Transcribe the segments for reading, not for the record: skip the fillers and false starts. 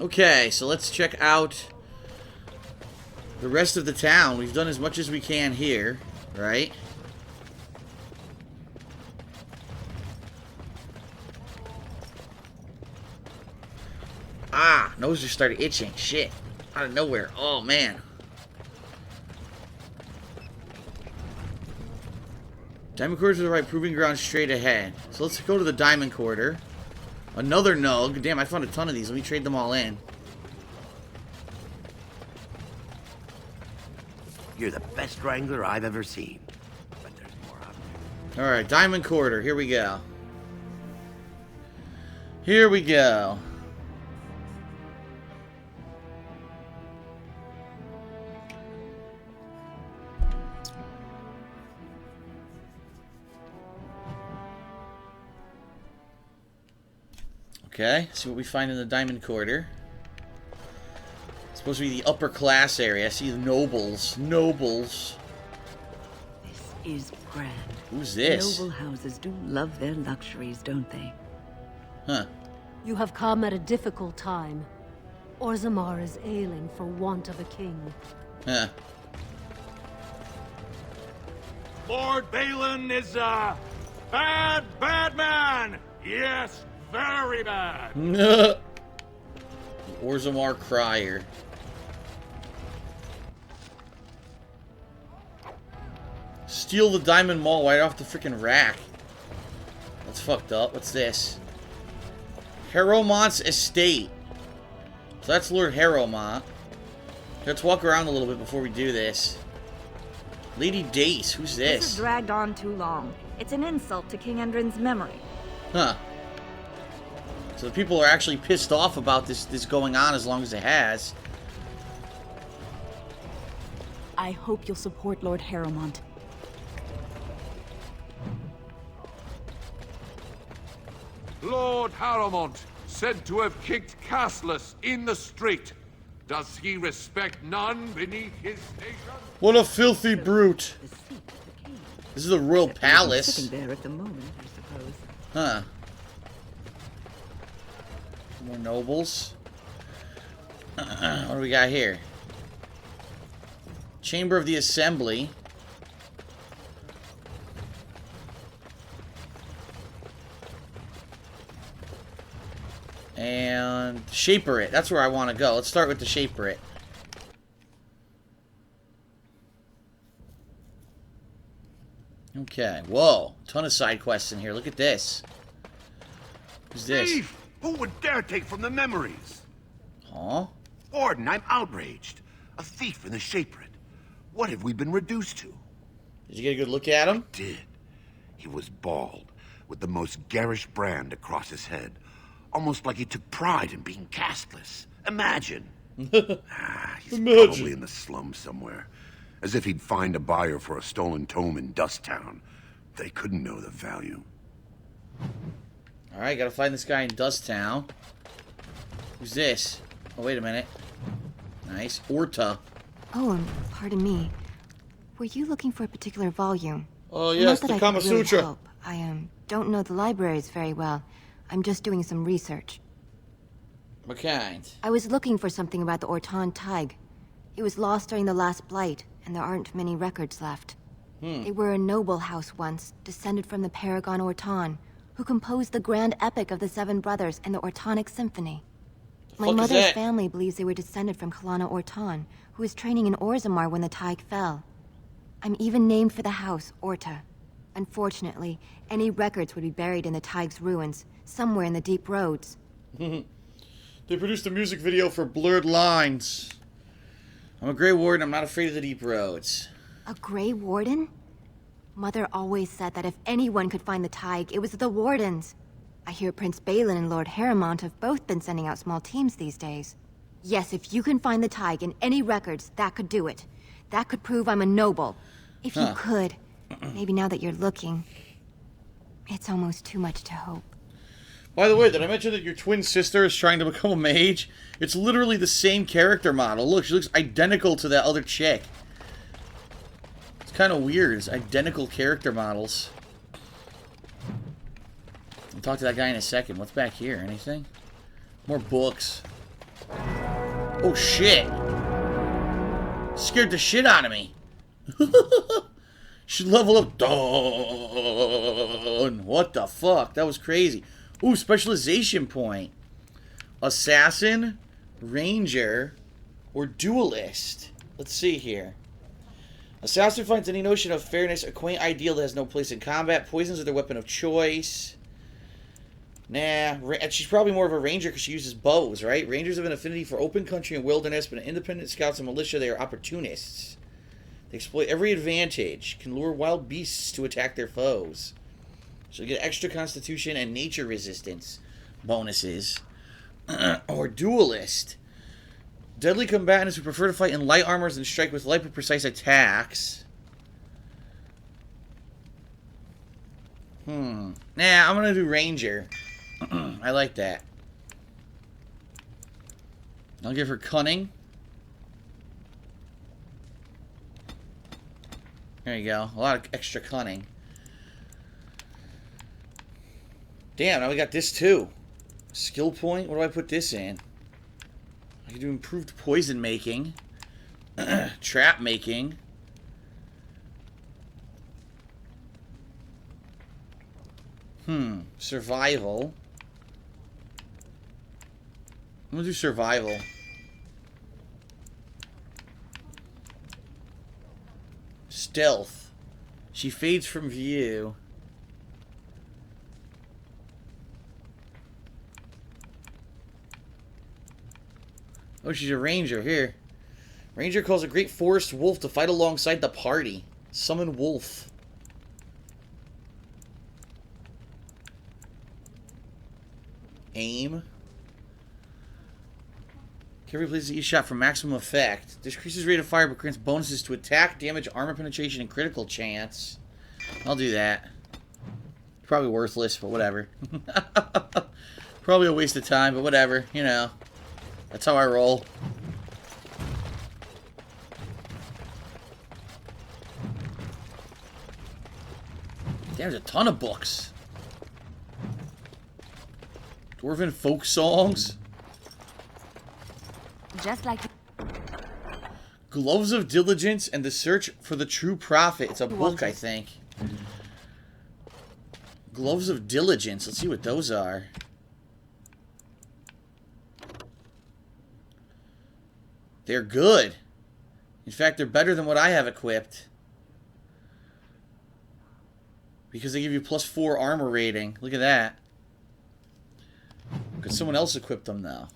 Okay, so let's check out the rest of the town. We've done as much as we can here, right? Ah, nose just started itching. Shit. Out of nowhere. Oh, man. Diamond Quarter to the right, proving ground straight ahead. So let's go to the Diamond Quarter. Another Nug. Damn, I found a ton of these. Let me trade them all in. You're the best wrangler I've ever seen. But there's more out there. Alright, Diamond Quarter. Here we go. Here we go. Okay, see what we find in the Diamond Quarter. It's supposed to be the upper class area. I see the nobles. Nobles. This is grand. Who's this? Noble houses do love their luxuries, don't they? Huh. You have come at a difficult time. Orzammar is ailing for want of a king. Huh. Lord Balin is a bad, bad man. Yes, very bad. Orzammar Crier. Steal the Diamond Mall right off the freaking rack. That's fucked up. What's this? Harrowmont's estate. So that's Lord Harrowmont. Let's walk around a little bit before we do this. Lady Dace, who's This has this? dragged on too long. It's an insult to King Endrin's memory. Huh. So the people are actually pissed off about this going on as long as it has. I hope you'll support Lord Harrowmont. Lord Harrowmont, said to have kicked Castless in the street. Does he respect none beneath his station? What a filthy brute. The seat of the king. This is the royal palace. Sitting there at the moment, I suppose. Huh. More nobles. What do we got here? Chamber of the Assembly. And Shaper-It. That's where I want to go. Let's start with the Shaper-It. Okay. Whoa. Ton of side quests in here. Look at this. Who's this? Thief! Who would dare take from the memories? Huh? Warden, I'm outraged. A thief in the Shaper-It. What have we been reduced to? Did you get a good look at him? Did. He was bald, with the most garish brand across his head. Almost like he took pride in being castless. Imagine. He's probably in the slums somewhere. As if he'd find a buyer for a stolen tome in Dusttown. They couldn't know the value. Alright, gotta find this guy in Dusttown. Who's this? Oh, wait a minute. Nice. Orta. Oh, pardon me. Were you looking for a particular volume? Oh, yes, Not the that I Kama could really Sutra. help. I don't know the libraries very well. I'm just doing some research. What kind? I was looking for something about the Orton Tig. It was lost during the last Blight, and there aren't many records left. They were a noble house once, descended from the Paragon Orton, who composed the grand epic of the Seven Brothers and the Ortonic Symphony. My fuck is mother's that? family believes they were descended from Kalana Orton, who was training in Orzammar when the Tig fell. I'm even named for the house, Orta. Unfortunately, any records would be buried in the Tig's ruins, somewhere in the deep roads. They produced a music video for Blurred Lines. I'm a Grey Warden. I'm not afraid of the deep roads. A Grey Warden? Mother always said that if anyone could find the Tig, it was the Wardens. I hear Prince Balin and Lord Harrowmont have both been sending out small teams these days. Yes, if you can find the Tig in any records, that could do it. That could prove I'm a noble. If you could. Maybe now that you're looking. It's almost too much to hope. By the way, did I mention that your twin sister is trying to become a mage? It's literally the same character model. Look, she looks identical to that other chick. It's kind of weird. It's identical character models. I'll talk to that guy in a second. What's back here? Anything? More books. Oh, shit. Scared the shit out of me. Should level up. Done. What the fuck? That was crazy. Ooh, specialization point. Assassin, Ranger, or Duelist. Let's see here. Assassin finds any notion of fairness a quaint ideal that has no place in combat. Poisons are their weapon of choice. Nah, she's probably more of a ranger because she uses bows, right? Rangers have an affinity for open country and wilderness, but in independent scouts and militia, they are opportunists. They exploit every advantage, can lure wild beasts to attack their foes. So you get extra constitution and nature resistance bonuses. Or duelist. Deadly combatants who prefer to fight in light armors and strike with light but precise attacks. Nah, I'm gonna do ranger. I like that. I'll give her cunning. There you go. A lot of extra cunning. Damn, now we got this too. Skill point? What do I put this in? I can do improved poison making. Trap making. Survival. I'm gonna do survival. Stealth. She fades from view. Oh, she's a ranger. Here. Ranger calls a great forest wolf to fight alongside the party. Summon wolf. Aim. Carry places each shot for maximum effect. Decreases rate of fire but grants bonuses to attack, damage, armor penetration, and critical chance. I'll do that. Probably worthless, but whatever. Probably a waste of time, but whatever. You know. That's how I roll. Damn, there's a ton of books. Dwarven folk songs. Just like... Gloves of Diligence and the Search for the True Prophet. It's a book, I think. Gloves of Diligence. Let's see what those are. They're good. In fact, they're better than what I have equipped. Because they give you +4 armor rating. Look at that. Could someone else equip them, though?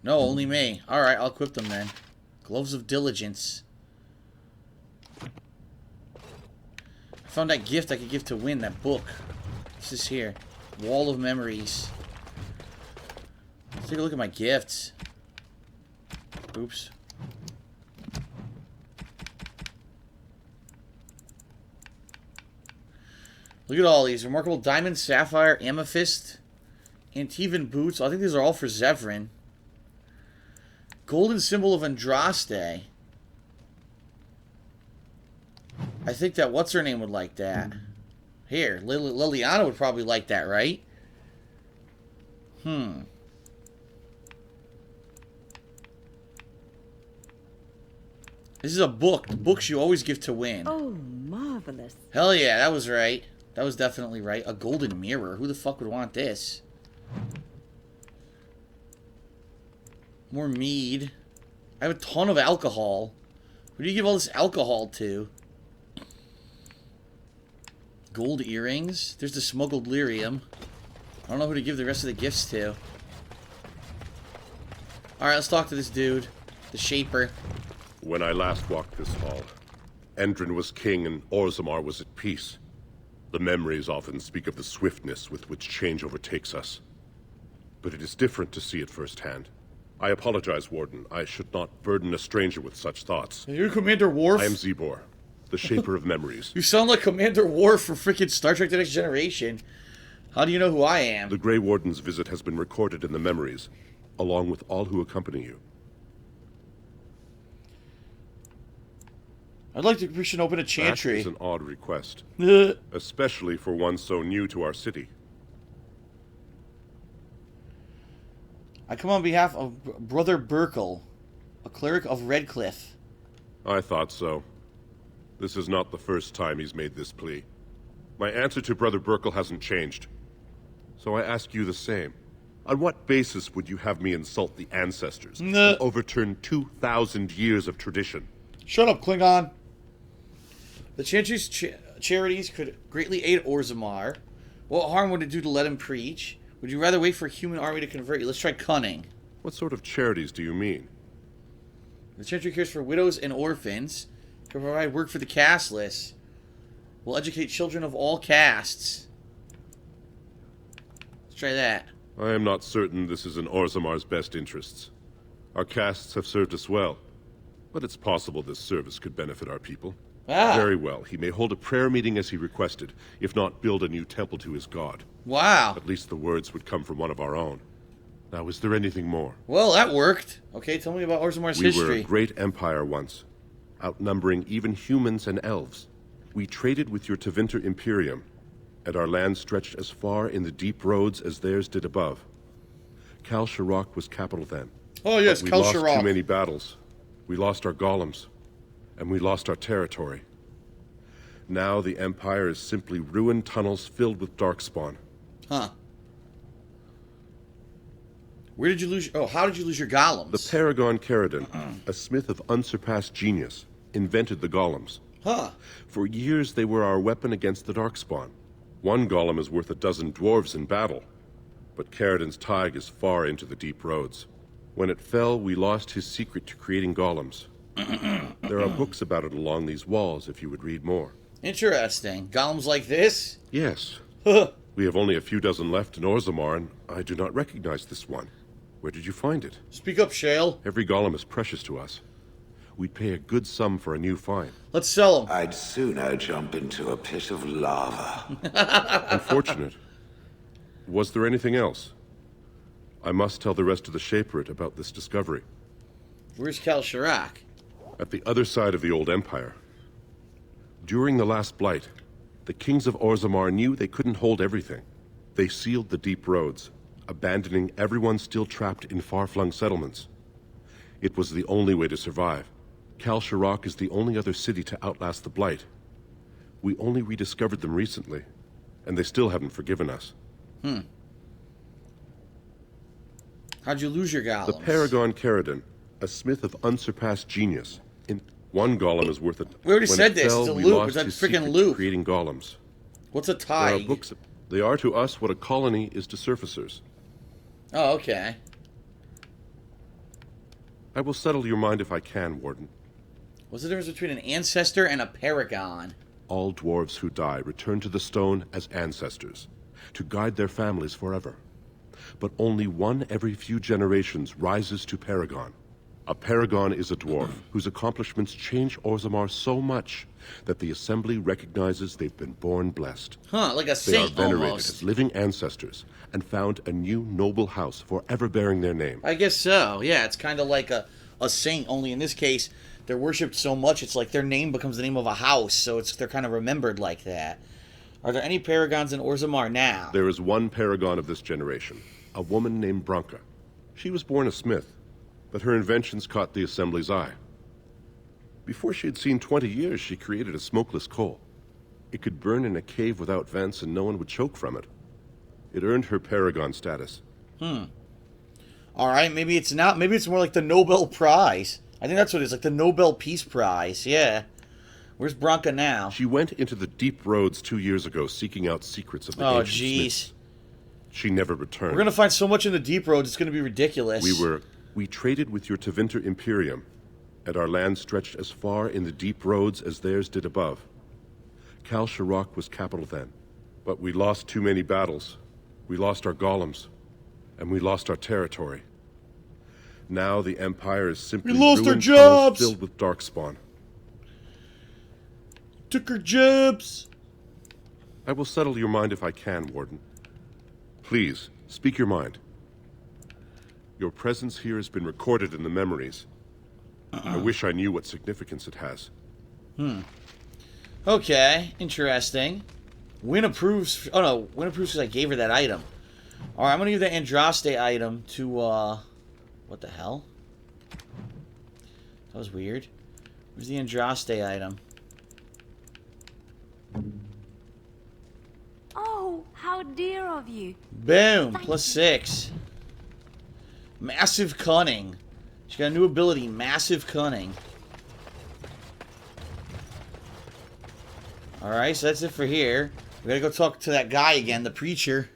No, only me. Alright, I'll equip them then. Gloves of Diligence. I found that gift I could give to Win, that book. What's this here? Wall of Memories. Let's take a look at my gifts. Oops. Look at all these. Remarkable Diamond, Sapphire, Amethyst, Antivan Boots. I think these are all for Zevran. Golden Symbol of Andraste. I think that what's-her-name would like that. Here, Liliana would probably like that, right? This is a book. The books you always give to Win. Oh, marvelous. Hell yeah, that was right. That was definitely right. A golden mirror. Who the fuck would want this? More mead. I have a ton of alcohol. Who do you give all this alcohol to? Gold earrings. There's the smuggled lyrium. I don't know who to give the rest of the gifts to. Alright, let's talk to this dude. The Shaper. When I last walked this hall, Endrin was king and Orzammar was at peace. The memories often speak of the swiftness with which change overtakes us. But it is different to see it firsthand. I apologize, Warden. I should not burden a stranger with such thoughts. Are you Commander Worf? I am Zebor, the Shaper of Memories. You sound like Commander Worf from freaking Star Trek The Next Generation. How do you know who I am? The Grey Warden's visit has been recorded in the memories, along with all who accompany you. I'd like to Christian open a chantry. That is an odd request, especially for one so new to our city. I come on behalf of Brother Burkle, a cleric of Redcliffe. I thought so. This is not the first time he's made this plea. My answer to Brother Burkle hasn't changed. So I ask you the same. On what basis would you have me insult the ancestors and overturn 2,000 years of tradition? Shut up, Klingon. The Chantry's charities could greatly aid Orzammar. What harm would it do to let him preach? Would you rather wait for a human army to convert you? Let's try cunning. What sort of charities do you mean? The Chantry cares for widows and orphans. Can provide work for the casteless. Will educate children of all castes. Let's try that. I am not certain this is in Orzammar's best interests. Our castes have served us well, but it's possible this service could benefit our people. Ah. Very well. He may hold a prayer meeting as he requested, if not build a new temple to his god. Wow. At least the words would come from one of our own. Now, is there anything more? Well, that worked. Okay, tell me about Orzammar's history. We were a great empire once, outnumbering even humans and elves. We traded with your Tevinter Imperium, and our land stretched as far in the deep roads as theirs did above. Kal Sharok was capital then. Oh yes, but Kal we lost Sharok. too many battles. We lost our golems, and we lost our territory. Now the Empire is simply ruined tunnels filled with darkspawn. Huh. Where did you lose... Oh, how did you lose your golems? The Paragon Caridin, a smith of unsurpassed genius, invented the golems. Huh. For years they were our weapon against the darkspawn. One golem is worth a dozen dwarves in battle, but Caridin's Tig is far into the deep roads. When it fell, we lost his secret to creating golems. There are books about it along these walls if you would read more. Interesting. Golems like this? Yes. We have only a few dozen left in Orzammar, and I do not recognize this one. Where did you find it? Speak up, Shale. Every golem is precious to us. We'd pay a good sum for a new find. Let's sell them. I'd sooner jump into a pit of lava. Unfortunate. Was there anything else? I must tell the rest of the Shaperate about this discovery. Where's Kal Sharok? At the other side of the old empire. During the last blight, the kings of Orzammar knew they couldn't hold everything. They sealed the deep roads, abandoning everyone still trapped in far-flung settlements. It was the only way to survive. Kal Sharok is the only other city to outlast the blight. We only rediscovered them recently, and they still haven't forgiven us. How'd you lose your golems? The Paragon Caridin, a smith of unsurpassed genius. In one golem is worth it. We already When said it this. fell, It's a we loop. lost It's that his freaking secret to loop. creating golems. What's a There are Tig? books. They are to us what a colony is to surfacers. Oh, okay. I will settle your mind if I can, Warden. What's the difference between an ancestor and a paragon? All dwarves who die return to the stone as ancestors, to guide their families forever. But only one every few generations rises to paragon. A paragon is a dwarf whose accomplishments change Orzammar so much that the Assembly recognizes they've been born blessed. Huh, like a They are saint venerated almost. as living ancestors and found a new noble house forever bearing their name. I guess so. Yeah, it's kind of like a saint, only in this case, they're worshipped so much, it's like their name becomes the name of a house, so they're kind of remembered like that. Are there any paragons in Orzammar now? There is one paragon of this generation, a woman named Branka. She was born a smith, but her inventions caught the Assembly's eye. Before she had seen 20 years, she created a smokeless coal. It could burn in a cave without vents and no one would choke from it. It earned her paragon status. Alright, maybe it's not. Maybe it's more like the Nobel Prize. I think that's what it is, like the Nobel Peace Prize, yeah. Where's Branka now? She went into the deep roads 2 years ago seeking out secrets of the Oh, ancient jeez. smiths. She never returned. We're gonna find so much in the deep roads, it's gonna be ridiculous. We traded with your Tevinter Imperium, and our land stretched as far in the deep roads as theirs did above. Kal Sharok was capital then, but we lost too many battles. We lost our golems, and we lost our territory. Now the Empire is simply We lost our ruined tunnels jobs! filled with darkspawn. Took our jobs! I will settle your mind if I can, Warden. Please, speak your mind. Your presence here has been recorded in the memories. I wish I knew what significance it has. Okay, interesting. Win approves... Oh no, Win approves because I gave her that item. Alright, I'm gonna give the Andraste item to, what the hell? That was weird. Where's the Andraste item? Oh, how dear of you. Boom! Plus 6. Massive Cunning. She got a new ability, Massive Cunning. Alright, so that's it for here. We gotta go talk to that guy again, the preacher.